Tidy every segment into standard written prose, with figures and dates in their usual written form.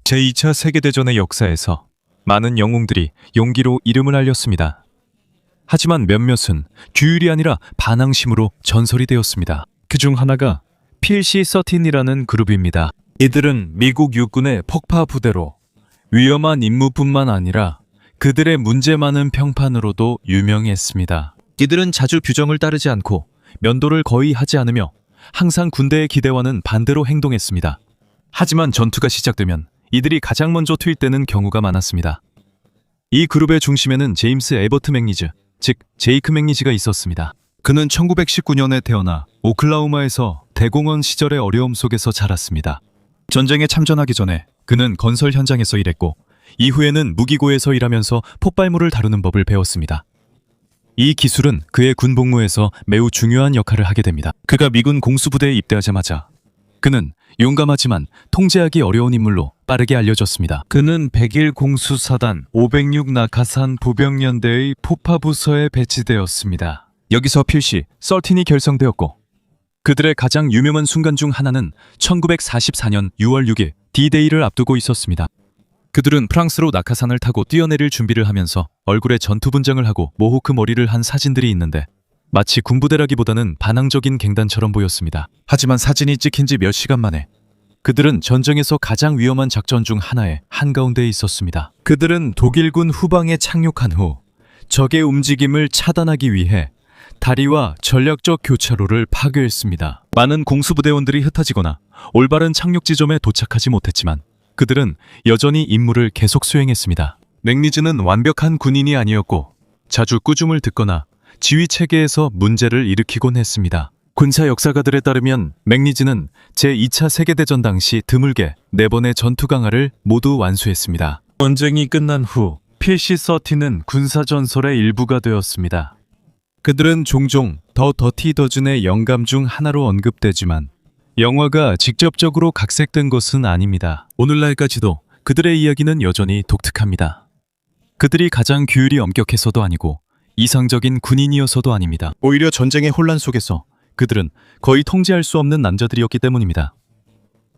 제2차 세계대전의 역사에서 많은 영웅들이 용기로 이름을 알렸습니다. 하지만 몇몇은 규율이 아니라 반항심으로 전설이 되었습니다. 그중 하나가 PLC-13이라는 그룹입니다. 이들은 미국 육군의 폭파 부대로 위험한 임무뿐만 아니라 그들의 문제 많은 평판으로도 유명했습니다. 이들은 자주 규정을 따르지 않고 면도를 거의 하지 않으며 항상 군대의 기대와는 반대로 행동했습니다. 하지만 전투가 시작되면 이들이 가장 먼저 투입되는 경우가 많았습니다. 이 그룹의 중심에는 제임스 에버트 맥니즈, 즉 제이크 맥니즈가 있었습니다. 그는 1919년에 태어나 오클라호마에서 대공원 시절의 어려움 속에서 자랐습니다. 전쟁에 참전하기 전에 그는 건설 현장에서 일했고 이후에는 무기고에서 일하면서 폭발물을 다루는 법을 배웠습니다. 이 기술은 그의 군 복무에서 매우 중요한 역할을 하게 됩니다. 그가 미군 공수부대에 입대하자마자 그는 용감하지만 통제하기 어려운 인물로 빠르게 알려졌습니다. 그는 101 공수사단 506 나카산 부병연대의 포파부서에 배치되었습니다. 여기서 PLC-13이 결성되었고 그들의 가장 유명한 순간 중 하나는 1944년 6월 6일 D-Day를 앞두고 있었습니다. 그들은 프랑스로 낙하산을 타고 뛰어내릴 준비를 하면서 얼굴에 전투 분장을 하고 모호크 머리를 한 사진들이 있는데 마치 군부대라기보다는 반항적인 갱단처럼 보였습니다. 하지만 사진이 찍힌 지 몇 시간 만에 그들은 전쟁에서 가장 위험한 작전 중 하나의 한가운데에 있었습니다. 그들은 독일군 후방에 착륙한 후 적의 움직임을 차단하기 위해 다리와 전략적 교차로를 파괴했습니다. 많은 공수부대원들이 흩어지거나 올바른 착륙 지점에 도착하지 못했지만 그들은 여전히 임무를 계속 수행했습니다. 맥니즈는 완벽한 군인이 아니었고 자주 꾸중을 듣거나 지휘 체계에서 문제를 일으키곤 했습니다. 군사 역사가들에 따르면 맥니즈는 제2차 세계대전 당시 드물게 4번의 전투 강화를 모두 완수했습니다. 전쟁이 끝난 후 PLC-13은 군사전설의 일부가 되었습니다. 그들은 종종 더 더티 더즌의 영감 중 하나로 언급되지만 영화가 직접적으로 각색된 것은 아닙니다. 오늘날까지도 그들의 이야기는 여전히 독특합니다. 그들이 가장 규율이 엄격해서도 아니고 이상적인 군인이어서도 아닙니다. 오히려 전쟁의 혼란 속에서 그들은 거의 통제할 수 없는 남자들이었기 때문입니다.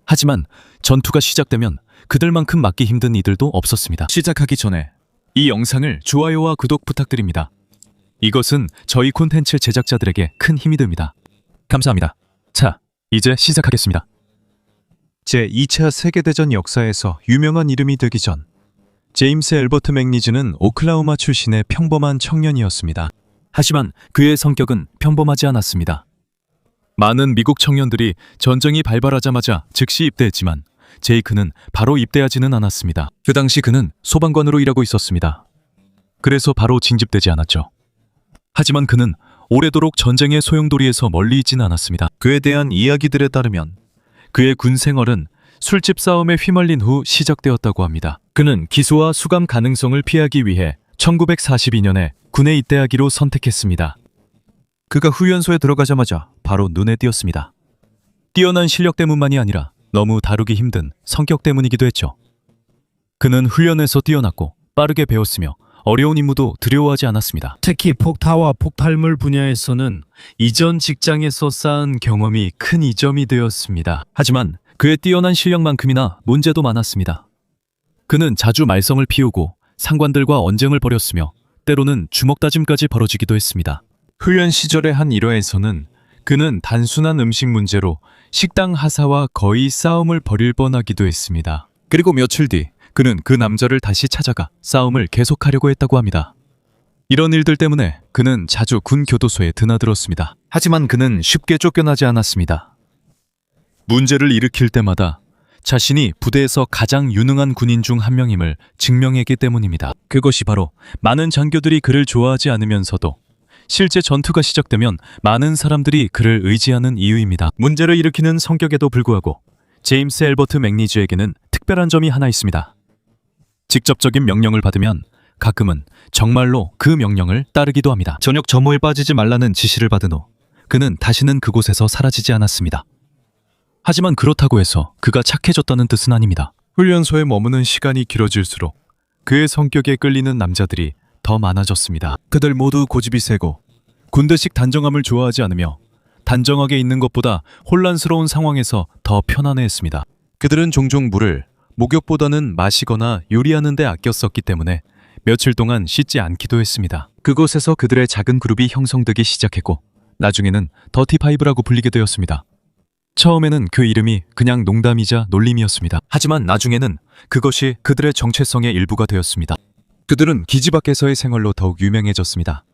하지만 전투가 시작되면 그들만큼 막기 힘든 이들도 없었습니다. 시작하기 전에 이 영상을 좋아요와 구독 부탁드립니다. 이것은 저희 콘텐츠 제작자들에게 큰 힘이 됩니다. 감사합니다. 자, 이제 시작하겠습니다. 제2차 세계대전 역사에서 유명한 이름이 되기 전 제임스 엘버트 맥니즈는 오클라호마 출신의 평범한 청년이었습니다. 하지만 그의 성격은 평범하지 않았습니다. 많은 미국 청년들이 전쟁이 발발하자마자 즉시 입대했지만 제이크는 바로 입대하지는 않았습니다. 그 당시 그는 소방관으로 일하고 있었습니다. 그래서 바로 징집되지 않았죠. 하지만 그는 오래도록 전쟁의 소용돌이에서 멀리 있지는 않았습니다. 그에 대한 이야기들에 따르면 그의 군 생활은 술집 싸움에 휘말린 후 시작되었다고 합니다. 그는 기소와 수감 가능성을 피하기 위해 1942년에 군에 입대하기로 선택했습니다. 그가 후연소에 들어가자마자 바로 눈에 띄었습니다. 뛰어난 실력 때문만이 아니라 너무 다루기 힘든 성격 때문이기도 했죠. 그는 훈련에서 뛰어났고 빠르게 배웠으며 어려운 임무도 두려워하지 않았습니다. 특히 폭타와 폭발물 분야에서는 이전 직장에서 쌓은 경험이 큰 이점이 되었습니다. 하지만 그의 뛰어난 실력만큼이나 문제도 많았습니다. 그는 자주 말썽을 피우고 상관들과 언쟁을 벌였으며 때로는 주먹다짐까지 벌어지기도 했습니다. 훈련 시절의 한 일화에서는 그는 단순한 음식 문제로 식당 하사와 거의 싸움을 벌일 뻔하기도 했습니다. 그리고 며칠 뒤 그는 그 남자를 다시 찾아가 싸움을 계속하려고 했다고 합니다. 이런 일들 때문에 그는 자주 군 교도소에 드나들었습니다. 하지만 그는 쉽게 쫓겨나지 않았습니다. 문제를 일으킬 때마다 자신이 부대에서 가장 유능한 군인 중 한 명임을 증명했기 때문입니다. 그것이 바로 많은 장교들이 그를 좋아하지 않으면서도 실제 전투가 시작되면 많은 사람들이 그를 의지하는 이유입니다. 문제를 일으키는 성격에도 불구하고 제임스 엘버트 맥니즈에게는 특별한 점이 하나 있습니다. 직접적인 명령을 받으면 가끔은 정말로 그 명령을 따르기도 합니다. 저녁 점호에 빠지지 말라는 지시를 받은 후 그는 다시는 그곳에서 사라지지 않았습니다. 하지만 그렇다고 해서 그가 착해졌다는 뜻은 아닙니다. 훈련소에 머무는 시간이 길어질수록 그의 성격에 끌리는 남자들이 더 많아졌습니다. 그들 모두 고집이 세고 군대식 단정함을 좋아하지 않으며 단정하게 있는 것보다 혼란스러운 상황에서 더 편안해했습니다. 그들은 종종 물을 목욕보다는 마시거나 요리하는 데 아껴 썼기 때문에 며칠 동안 씻지 않기도 했습니다. 그곳에서 그들의 작은 그룹이 형성되기 시작했고 나중에는 더티파이브라고 불리게 되었습니다. 처음에는 그 이름이 그냥 농담이자 놀림이었습니다. 하지만 나중에는 그것이 그들의 정체성의 일부가 되었습니다. 그들은 기지 밖에서의 생활로 더욱 유명해졌습니다.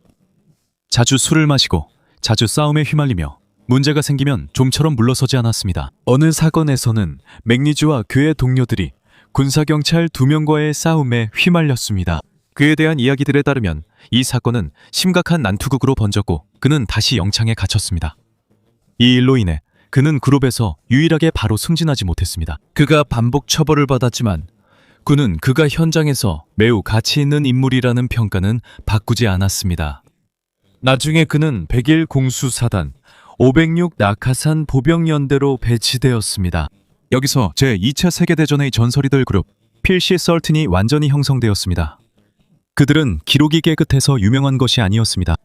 자주 술을 마시고 자주 싸움에 휘말리며 문제가 생기면 좀처럼 물러서지 않았습니다. 어느 사건에서는 맥니즈와 그의 동료들이 군사경찰 2명과의 싸움에 휘말렸습니다. 그에 대한 이야기들에 따르면 이 사건은 심각한 난투극으로 번졌고 그는 다시 영창에 갇혔습니다. 이 일로 인해 그는 그룹에서 유일하게 바로 승진하지 못했습니다. 그가 반복 처벌을 받았지만 그는 그가 현장에서 매우 가치 있는 인물이라는 평가는 바꾸지 않았습니다. 나중에 그는 101 공수사단 506 낙하산 보병연대로 배치되었습니다. 여기서 제2차 세계대전의 전설이들 그룹 필시 설튼이 완전히 형성되었습니다. 그들은 기록이 깨끗해서 유명한 것이 아니었습니다.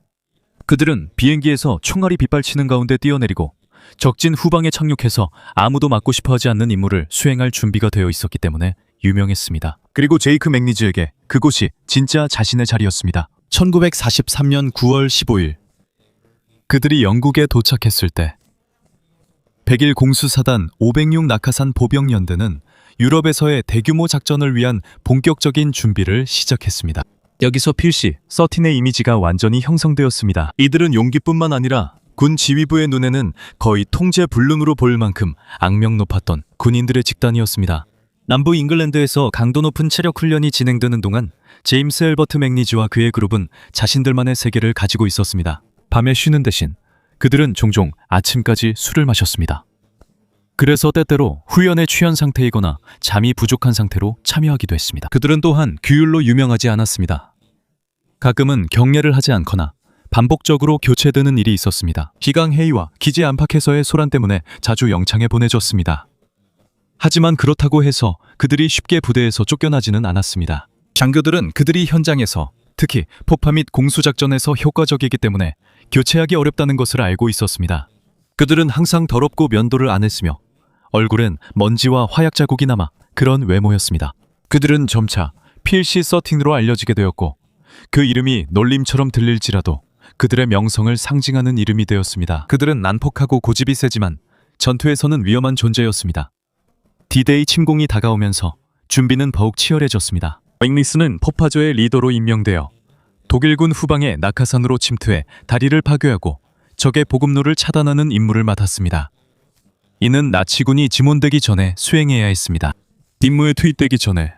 그들은 비행기에서 총알이 빗발치는 가운데 뛰어내리고 적진 후방에 착륙해서 아무도 맞고 싶어하지 않는 임무를 수행할 준비가 되어 있었기 때문에 유명했습니다. 그리고 제이크 맥니즈에게 그곳이 진짜 자신의 자리였습니다. 1943년 9월 15일 그들이 영국에 도착했을 때 101 공수사단 506 낙하산 보병연대는 유럽에서의 대규모 작전을 위한 본격적인 준비를 시작했습니다. 여기서 필시 서틴의 이미지가 완전히 형성되었습니다. 이들은 용기뿐만 아니라 군 지휘부의 눈에는 거의 통제 불능으로 보일 만큼 악명 높았던 군인들의 집단이었습니다. 남부 잉글랜드에서 강도 높은 체력 훈련이 진행되는 동안 제임스 앨버트 맥니즈와 그의 그룹은 자신들만의 세계를 가지고 있었습니다. 밤에 쉬는 대신 그들은 종종 아침까지 술을 마셨습니다. 그래서 때때로 후연에 취한 상태이거나 잠이 부족한 상태로 참여하기도 했습니다. 그들은 또한 규율로 유명하지 않았습니다. 가끔은 경례를 하지 않거나 반복적으로 교체되는 일이 있었습니다. 기강 회의와 기지 안팎에서의 소란 때문에 자주 영창에 보내졌습니다. 하지만 그렇다고 해서 그들이 쉽게 부대에서 쫓겨나지는 않았습니다. 장교들은 그들이 현장에서 특히 폭파 및 공수작전에서 효과적이기 때문에 교체하기 어렵다는 것을 알고 있었습니다. 그들은 항상 더럽고 면도를 안 했으며 얼굴엔 먼지와 화약 자국이 남아 그런 외모였습니다. 그들은 점차 필시 서틴으로 알려지게 되었고 그 이름이 놀림처럼 들릴지라도 그들의 명성을 상징하는 이름이 되었습니다. 그들은 난폭하고 고집이 세지만 전투에서는 위험한 존재였습니다. D-Day 침공이 다가오면서 준비는 더욱 치열해졌습니다. 맥니스는 폭파조의 리더로 임명되어 독일군 후방의 낙하산으로 침투해 다리를 파괴하고 적의 보급로를 차단하는 임무를 맡았습니다. 이는 나치군이 지몬되기 전에 수행해야 했습니다. 임무에 투입되기 전에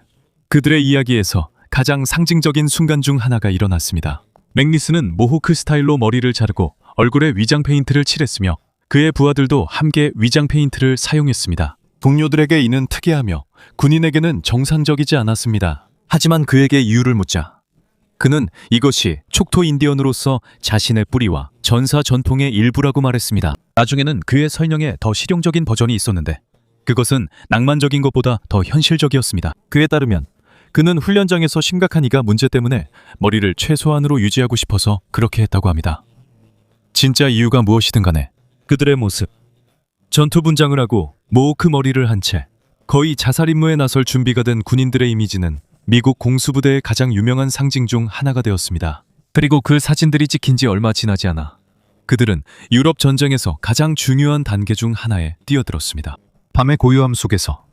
그들의 이야기에서 가장 상징적인 순간 중 하나가 일어났습니다. 맥니스는 모호크 스타일로 머리를 자르고 얼굴에 위장 페인트를 칠했으며 그의 부하들도 함께 위장 페인트를 사용했습니다. 동료들에게 이는 특이하며 군인에게는 정상적이지 않았습니다. 하지만 그에게 이유를 묻자 그는 이것이 촉토 인디언으로서 자신의 뿌리와 전사 전통의 일부라고 말했습니다. 나중에는 그의 설명에 더 실용적인 버전이 있었는데 그것은 낭만적인 것보다 더 현실적이었습니다. 그에 따르면 그는 훈련장에서 심각한 이가 문제 때문에 머리를 최소한으로 유지하고 싶어서 그렇게 했다고 합니다. 진짜 이유가 무엇이든 간에 그들의 모습, 전투 분장을 하고 모호크 머리를 한 채 거의 자살 임무에 나설 준비가 된 군인들의 이미지는 미국 공수부대의 가장 유명한 상징 중 하나가 되었습니다. 그리고 그 사진들이 찍힌 지 얼마 지나지 않아 그들은 유럽 전쟁에서 가장 중요한 단계 중 하나에 뛰어들었습니다. 밤의 고요함 속에서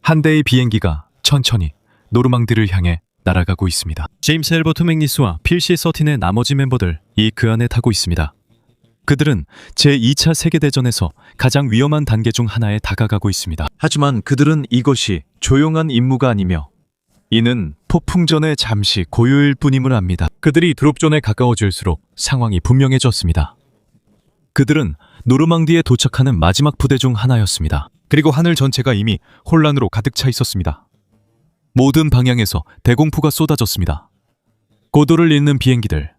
한 대의 비행기가 천천히 노르망디를 향해 날아가고 있습니다. 제임스 앨버트 맥니스와 필시 서틴의 나머지 멤버들 그 안에 타고 있습니다. 그들은 제2차 세계대전에서 가장 위험한 단계 중 하나에 다가가고 있습니다. 하지만 그들은 이것이 조용한 임무가 아니며 이는 폭풍전에 잠시 고요일 뿐임을 압니다. 그들이 드롭존에 가까워질수록 상황이 분명해졌습니다. 그들은 노르망디에 도착하는 마지막 부대 중 하나였습니다. 그리고 하늘 전체가 이미 혼란으로 가득 차 있었습니다. 모든 방향에서 대공포가 쏟아졌습니다. 고도를 잃는 비행기들,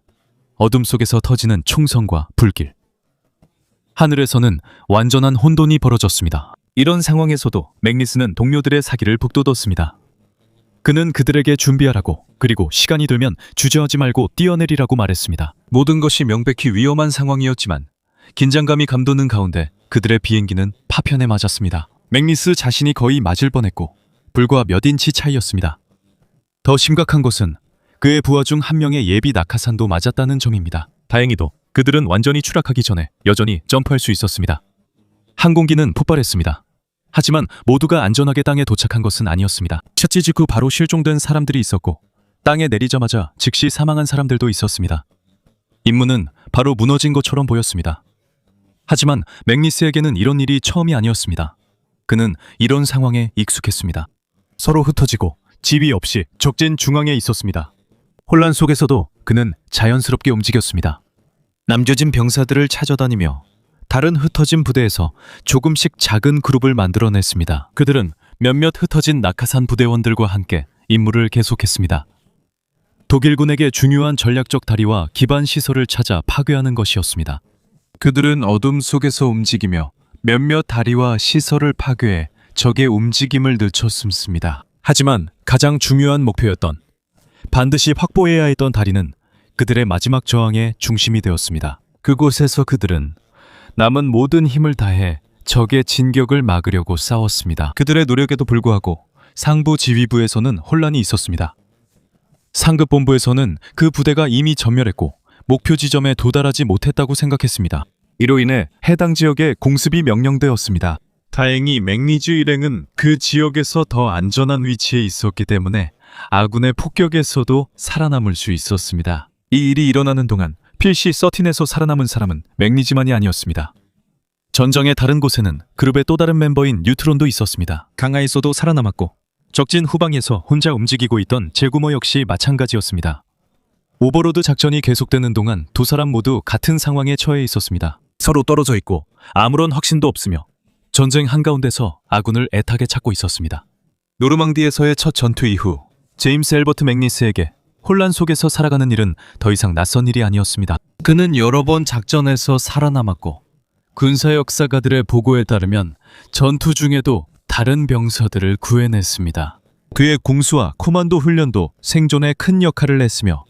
어둠 속에서 터지는 총성과 불길. 하늘에서는 완전한 혼돈이 벌어졌습니다. 이런 상황에서도 맥니스는 동료들의 사기를 북돋웠습니다. 그는 그들에게 준비하라고 그리고 시간이 되면 주저하지 말고 뛰어내리라고 말했습니다. 모든 것이 명백히 위험한 상황이었지만 긴장감이 감도는 가운데 그들의 비행기는 파편에 맞았습니다. 맥니스 자신이 거의 맞을 뻔했고 불과 몇 인치 차이였습니다. 더 심각한 것은 그의 부하 중 한 명의 예비 낙하산도 맞았다는 점입니다. 다행히도 그들은 완전히 추락하기 전에 여전히 점프할 수 있었습니다. 항공기는 폭발했습니다. 하지만 모두가 안전하게 땅에 도착한 것은 아니었습니다. 착지 직후 바로 실종된 사람들이 있었고 땅에 내리자마자 즉시 사망한 사람들도 있었습니다. 임무는 바로 무너진 것처럼 보였습니다. 하지만 맥니스에게는 이런 일이 처음이 아니었습니다. 그는 이런 상황에 익숙했습니다. 서로 흩어지고 지위 없이 적진 중앙에 있었습니다. 혼란 속에서도 그는 자연스럽게 움직였습니다. 남겨진 병사들을 찾아다니며 다른 흩어진 부대에서 조금씩 작은 그룹을 만들어냈습니다. 그들은 몇몇 흩어진 낙하산 부대원들과 함께 임무를 계속했습니다. 독일군에게 중요한 전략적 다리와 기반 시설을 찾아 파괴하는 것이었습니다. 그들은 어둠 속에서 움직이며 몇몇 다리와 시설을 파괴해 적의 움직임을 늦췄습니다. 하지만 가장 중요한 목표였던 반드시 확보해야 했던 다리는 그들의 마지막 저항의 중심이 되었습니다. 그곳에서 그들은 남은 모든 힘을 다해 적의 진격을 막으려고 싸웠습니다. 그들의 노력에도 불구하고 상부 지휘부에서는 혼란이 있었습니다. 상급 본부에서는 그 부대가 이미 전멸했고 목표 지점에 도달하지 못했다고 생각했습니다. 이로 인해 해당 지역에 공습이 명령되었습니다. 다행히 맥니주 일행은 그 지역에서 더 안전한 위치에 있었기 때문에 아군의 폭격에서도 살아남을 수 있었습니다. 이 일이 일어나는 동안 필시-13에서 살아남은 사람은 맥니지만이 아니었습니다. 전장의 다른 곳에는 그룹의 또 다른 멤버인 뉴트론도 있었습니다. 강하에서도 살아남았고 적진 후방에서 혼자 움직이고 있던 제구모 역시 마찬가지였습니다. 오버로드 작전이 계속되는 동안 두 사람 모두 같은 상황에 처해 있었습니다. 서로 떨어져 있고 아무런 확신도 없으며 전쟁 한가운데서 아군을 애타게 찾고 있었습니다. 노르망디에서의 첫 전투 이후 제임스 엘버트 맥니스에게 혼란 속에서 살아가는 일은 더 이상 낯선 일이 아니었습니다. 그는 여러 번 작전에서 살아남았고 군사 역사가들의 보고에 따르면 전투 중에도 다른 병사들을 구해냈습니다. 그의 궁수와 코만도 훈련도 생존에 큰 역할을 했으며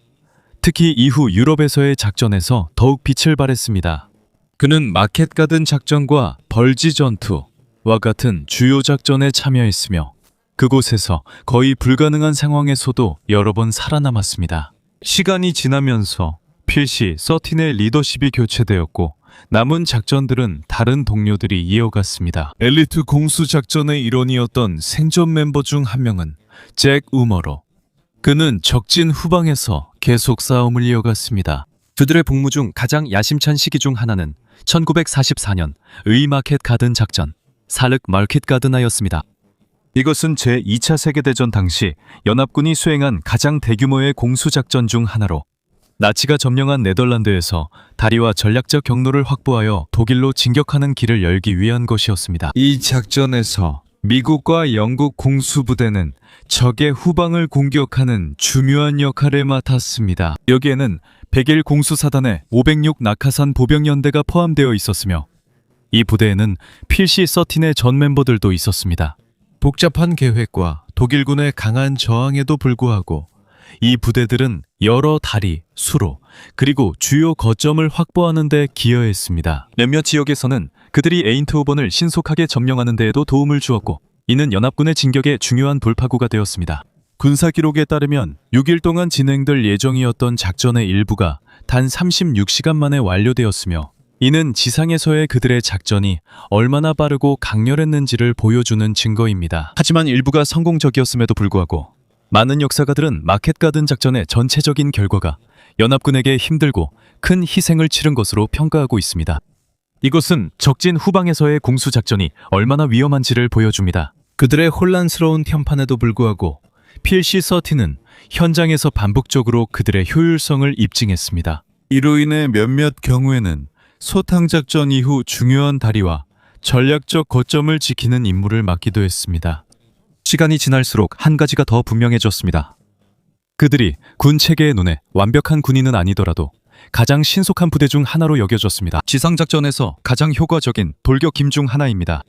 특히 이후 유럽에서의 작전에서 더욱 빛을 발했습니다. 그는 마켓가든 작전과 벌지 전투와 같은 주요 작전에 참여했으며 그곳에서 거의 불가능한 상황에서도 여러 번 살아남았습니다. 시간이 지나면서 필시-13의 리더십이 교체되었고 남은 작전들은 다른 동료들이 이어갔습니다. 엘리트 공수 작전의 일원이었던 생존 멤버 중 한 명은 잭 우머로. 그는 적진 후방에서 계속 싸움을 이어갔습니다. 그들의 복무 중 가장 야심찬 시기 중 하나는 1944년 의마켓 가든 작전, 사륵 마켓 가든하였습니다. 이것은 제2차 세계대전 당시 연합군이 수행한 가장 대규모의 공수작전 중 하나로 나치가 점령한 네덜란드에서 다리와 전략적 경로를 확보하여 독일로 진격하는 길을 열기 위한 것이었습니다. 이 작전에서 미국과 영국 공수부대는 적의 후방을 공격하는 중요한 역할을 맡았습니다. 여기에는 101 공수사단의 506 낙하산 보병연대가 포함되어 있었으며 이 부대에는 필시-13의 전 멤버들도 있었습니다. 복잡한 계획과 독일군의 강한 저항에도 불구하고 이 부대들은 여러 다리, 수로, 그리고 주요 거점을 확보하는 데 기여했습니다. 몇몇 지역에서는 그들이 에인트호번을 신속하게 점령하는 데에도 도움을 주었고 이는 연합군의 진격의 중요한 돌파구가 되었습니다. 군사 기록에 따르면 6일 동안 진행될 예정이었던 작전의 일부가 단 36시간 만에 완료되었으며 이는 지상에서의 그들의 작전이 얼마나 빠르고 강렬했는지를 보여주는 증거입니다. 하지만 일부가 성공적이었음에도 불구하고 많은 역사가들은 마켓가든 작전의 전체적인 결과가 연합군에게 힘들고 큰 희생을 치른 것으로 평가하고 있습니다. 이것은 적진 후방에서의 공수작전이 얼마나 위험한지를 보여줍니다. 그들의 혼란스러운 편판에도 불구하고 필시-13는 현장에서 반복적으로 그들의 효율성을 입증했습니다. 이로 인해 몇몇 경우에는 소탕작전 이후 중요한 다리와 전략적 거점을 지키는 임무를 맡기도 했습니다. 시간이 지날수록 한 가지가 더 분명해졌습니다. 그들이 군 체계의 눈에 완벽한 군인은 아니더라도 가장 신속한 부대 중 하나로 여겨졌습니다. 지상작전에서 가장 효과적인 돌격임 중 하나입니다.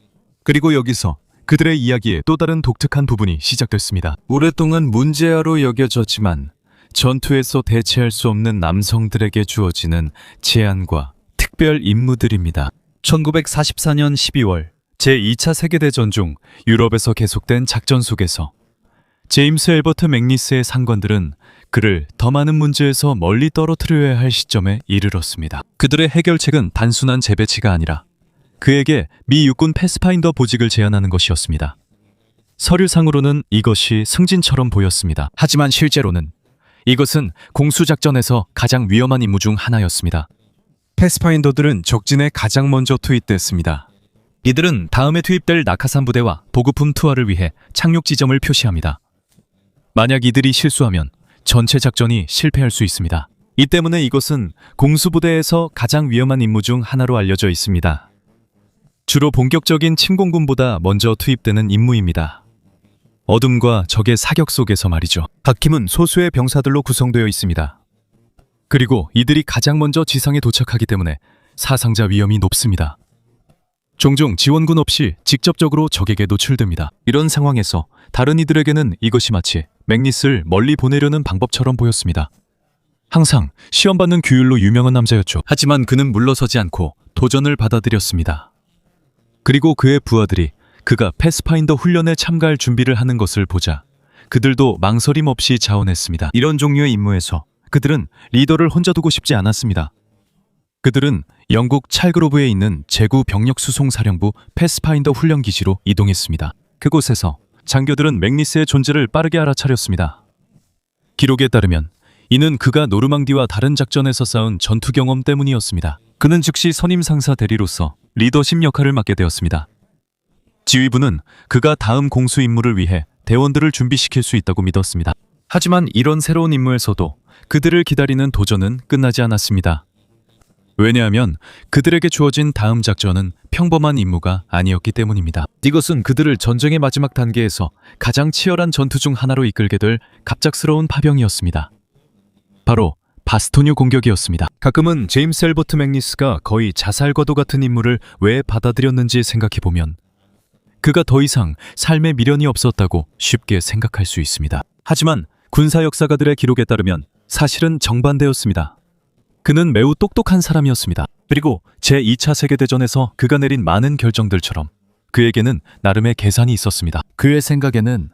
그리고 여기서 그들의 이야기의 또 다른 독특한 부분이 시작됐습니다. 오랫동안 문제아로 여겨졌지만 전투에서 대체할 수 없는 남성들에게 주어지는 제한과 특별 임무들입니다. 1944년 12월 제2차 세계대전 중 유럽에서 계속된 작전 속에서 제임스 엘버트 맥니스의 상관들은 그를 더 많은 문제에서 멀리 떨어뜨려야 할 시점에 이르렀습니다. 그들의 해결책은 단순한 재배치가 아니라 그에게 미 육군 패스파인더 보직을 제안하는 것이었습니다. 서류상으로는 이것이 승진처럼 보였습니다. 하지만 실제로는 이것은 공수작전에서 가장 위험한 임무 중 하나였습니다. 패스파인더들은 적진에 가장 먼저 투입됐습니다. 이들은 다음에 투입될 낙하산 부대와 보급품 투하를 위해 착륙 지점을 표시합니다. 만약 이들이 실수하면 전체 작전이 실패할 수 있습니다. 이 때문에 이것은 공수부대에서 가장 위험한 임무 중 하나로 알려져 있습니다. 주로 본격적인 침공군보다 먼저 투입되는 임무입니다. 어둠과 적의 사격 속에서 말이죠. 각 팀은 소수의 병사들로 구성되어 있습니다. 그리고 이들이 가장 먼저 지상에 도착하기 때문에 사상자 위험이 높습니다. 종종 지원군 없이 직접적으로 적에게 노출됩니다. 이런 상황에서 다른 이들에게는 이것이 마치 맥니스를 멀리 보내려는 방법처럼 보였습니다. 항상 시험받는 규율로 유명한 남자였죠. 하지만 그는 물러서지 않고 도전을 받아들였습니다. 그리고 그의 부하들이 그가 패스파인더 훈련에 참가할 준비를 하는 것을 보자 그들도 망설임 없이 자원했습니다. 이런 종류의 임무에서 그들은 리더를 혼자 두고 싶지 않았습니다. 그들은 영국 찰그로브에 있는 제구 병력수송사령부 패스파인더 훈련기지로 이동했습니다. 그곳에서 장교들은 맥니스의 존재를 빠르게 알아차렸습니다. 기록에 따르면 이는 그가 노르망디와 다른 작전에서 쌓은 전투 경험 때문이었습니다. 그는 즉시 선임 상사 대리로서 리더십 역할을 맡게 되었습니다. 지휘부는 그가 다음 공수 임무를 위해 대원들을 준비시킬 수 있다고 믿었습니다. 하지만 이런 새로운 임무에서도 그들을 기다리는 도전은 끝나지 않았습니다. 왜냐하면 그들에게 주어진 다음 작전은 평범한 임무가 아니었기 때문입니다. 이것은 그들을 전쟁의 마지막 단계에서 가장 치열한 전투 중 하나로 이끌게 될 갑작스러운 파병이었습니다. 바로 바스토뉴 공격이었습니다. 가끔은 제임스 엘버트 맥니스가 거의 자살과도 같은 임무를 왜 받아들였는지 생각해보면 그가 더 이상 삶에 미련이 없었다고 쉽게 생각할 수 있습니다. 하지만 군사 역사가들의 기록에 따르면 사실은 정반대였습니다. 그는 매우 똑똑한 사람이었습니다. 그리고 제2차 세계대전에서 그가 내린 많은 결정들처럼 그에게는 나름의 계산이 있었습니다. 그의 생각에는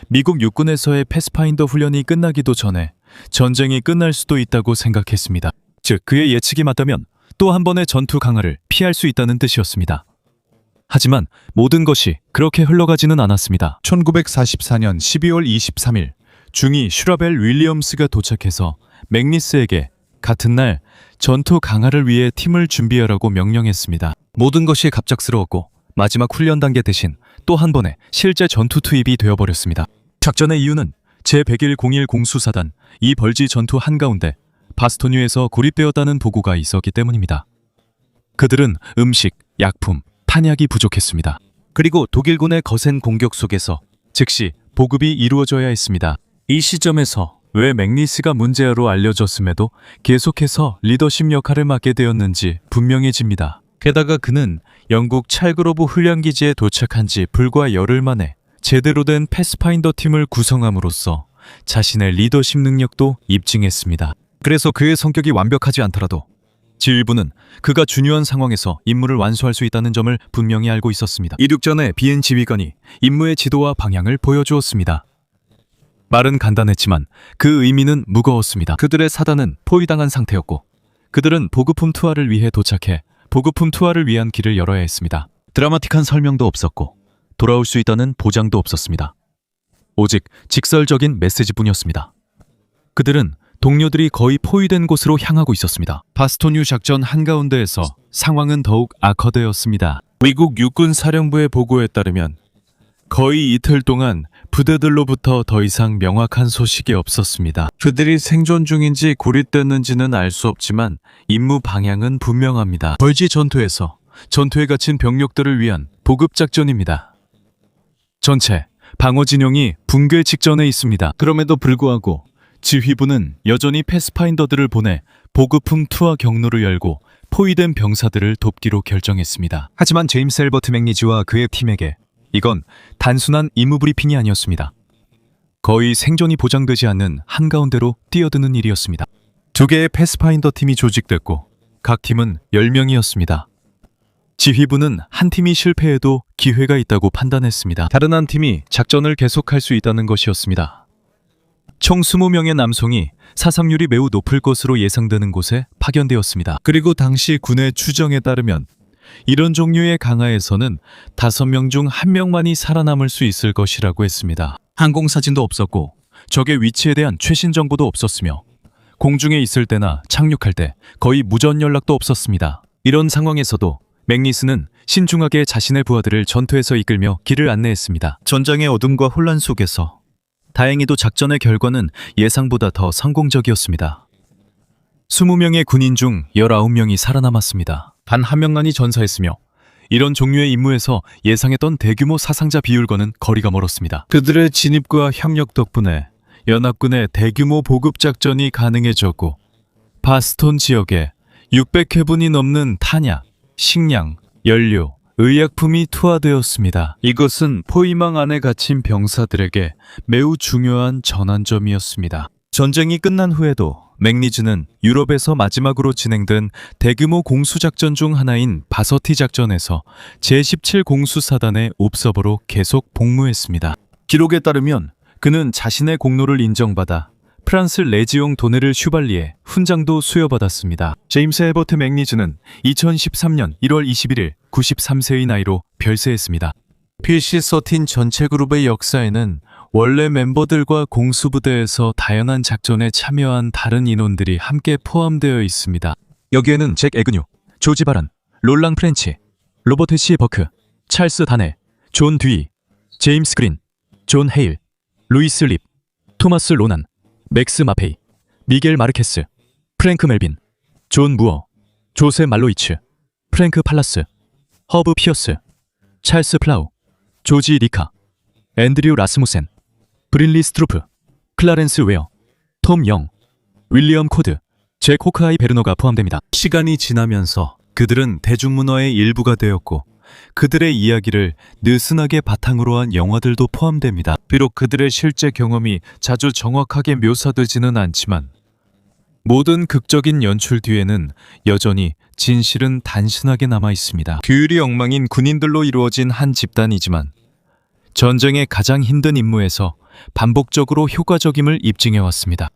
미국 육군에서의 패스파인더 훈련이 끝나기도 전에 전쟁이 끝날 수도 있다고 생각했습니다. 즉, 그의 예측이 맞다면 또 한 번의 전투 강화를 피할 수 있다는 뜻이었습니다. 하지만 모든 것이 그렇게 흘러가지는 않았습니다. 1944년 12월 23일 중위 슈라벨 윌리엄스가 도착해서 맥니스에게 같은 날 전투 강화를 위해 팀을 준비하라고 명령했습니다. 모든 것이 갑작스러웠고 마지막 훈련 단계 대신 또 한 번의 실제 전투 투입이 되어버렸습니다. 작전의 이유는 제10101 공수사단 이 벌지 전투 한가운데 바스토뉴에서 고립되었다는 보고가 있었기 때문입니다. 그들은 음식, 약품, 탄약이 부족했습니다. 그리고 독일군의 거센 공격 속에서 즉시 보급이 이루어져야 했습니다. 이 시점에서 왜 맥니스가 문제아로 알려졌음에도 계속해서 리더십 역할을 맡게 되었는지 분명해집니다. 게다가 그는 영국 찰그로브 훈련기지에 도착한 지 불과 열흘 만에 제대로 된 패스파인더 팀을 구성함으로써 자신의 리더십 능력도 입증했습니다. 그래서 그의 성격이 완벽하지 않더라도 지휘부는 그가 중요한 상황에서 임무를 완수할 수 있다는 점을 분명히 알고 있었습니다. 이륙 전에 비엔 지휘관이 임무의 지도와 방향을 보여주었습니다. 말은 간단했지만 그 의미는 무거웠습니다. 그들의 사단은 포위당한 상태였고 그들은 보급품 투하를 위해 도착해 보급품 투하를 위한 길을 열어야 했습니다. 드라마틱한 설명도 없었고 돌아올 수 있다는 보장도 없었습니다. 오직 직설적인 메시지뿐이었습니다. 그들은 동료들이 거의 포위된 곳으로 향하고 있었습니다. 바스토뉴 작전 한가운데에서 상황은 더욱 악화되었습니다. 미국 육군 사령부의 보고에 따르면 거의 이틀 동안 부대들로부터 더 이상 명확한 소식이 없었습니다. 그들이 생존 중인지 고립됐는지는 알 수 없지만 임무 방향은 분명합니다. 벌지 전투에서 전투에 갇힌 병력들을 위한 보급 작전입니다. 전체 방어 진영이 붕괴 직전에 있습니다. 그럼에도 불구하고 지휘부는 여전히 패스파인더들을 보내 보급품 투하 경로를 열고 포위된 병사들을 돕기로 결정했습니다. 하지만 제임스 엘버트 맥니지와 그의 팀에게 이건 단순한 임무 브리핑이 아니었습니다. 거의 생존이 보장되지 않는 한가운데로 뛰어드는 일이었습니다. 두 개의 패스파인더 팀이 조직됐고 각 팀은 10명이었습니다. 지휘부는 한 팀이 실패해도 기회가 있다고 판단했습니다. 다른 한 팀이 작전을 계속할 수 있다는 것이었습니다. 총 20명의 남성이 사상률이 매우 높을 것으로 예상되는 곳에 파견되었습니다. 그리고 당시 군의 추정에 따르면 이런 종류의 강화에서는 5명 중 1명만이 살아남을 수 있을 것이라고 했습니다. 항공사진도 없었고 적의 위치에 대한 최신 정보도 없었으며 공중에 있을 때나 착륙할 때 거의 무전 연락도 없었습니다. 이런 상황에서도 맥니스는 신중하게 자신의 부하들을 전투에서 이끌며 길을 안내했습니다. 전장의 어둠과 혼란 속에서 다행히도 작전의 결과는 예상보다 더 성공적이었습니다. 20명의 군인 중 19명이 살아남았습니다. 단 1명만이 전사했으며 이런 종류의 임무에서 예상했던 대규모 사상자 비율과는 거리가 멀었습니다. 그들의 진입과 협력 덕분에 연합군의 대규모 보급 작전이 가능해졌고 바스톤 지역에 600회분이 넘는 탄약, 식량, 연료, 의약품이 투하되었습니다. 이것은 포위망 안에 갇힌 병사들에게 매우 중요한 전환점이었습니다. 전쟁이 끝난 후에도 맥니즈는 유럽에서 마지막으로 진행된 대규모 공수작전 중 하나인 바서티 작전에서 제17 공수사단의 옵서버로 계속 복무했습니다. 기록에 따르면 그는 자신의 공로를 인정받아 프랑스 레지옹 도네르 슈발리에 훈장도 수여받았습니다. 제임스 에버트 맥니즈는 2013년 1월 21일 93세의 나이로 별세했습니다. PC-13 전체 그룹의 역사에는 원래 멤버들과 공수부대에서 다양한 작전에 참여한 다른 인원들이 함께 포함되어 있습니다. 여기에는 잭 에그뉴, 조지 바란, 롤랑 프렌치, 로버트 시 버크, 찰스 다넬, 존 듀이, 제임스 그린, 존 헤일, 루이스 립, 토마스 로난, 맥스 마페이, 미겔 마르케스, 프랭크 멜빈, 존 무어, 조세 말로이츠, 프랭크 팔라스, 허브 피어스, 찰스 플라우, 조지 리카, 앤드류 라스무센, 브릴리 스트루프, 클라렌스 웨어, 톰 영, 윌리엄 코드, 잭 호크아이 베르너가 포함됩니다. 시간이 지나면서 그들은 대중문화의 일부가 되었고 그들의 이야기를 느슨하게 바탕으로 한 영화들도 포함됩니다. 비록 그들의 실제 경험이 자주 정확하게 묘사되지는 않지만 모든 극적인 연출 뒤에는 여전히 진실은 단순하게 남아 있습니다. 규율이 엉망인 군인들로 이루어진 한 집단이지만 전쟁의 가장 힘든 임무에서 반복적으로 효과적임을 입증해왔습니다.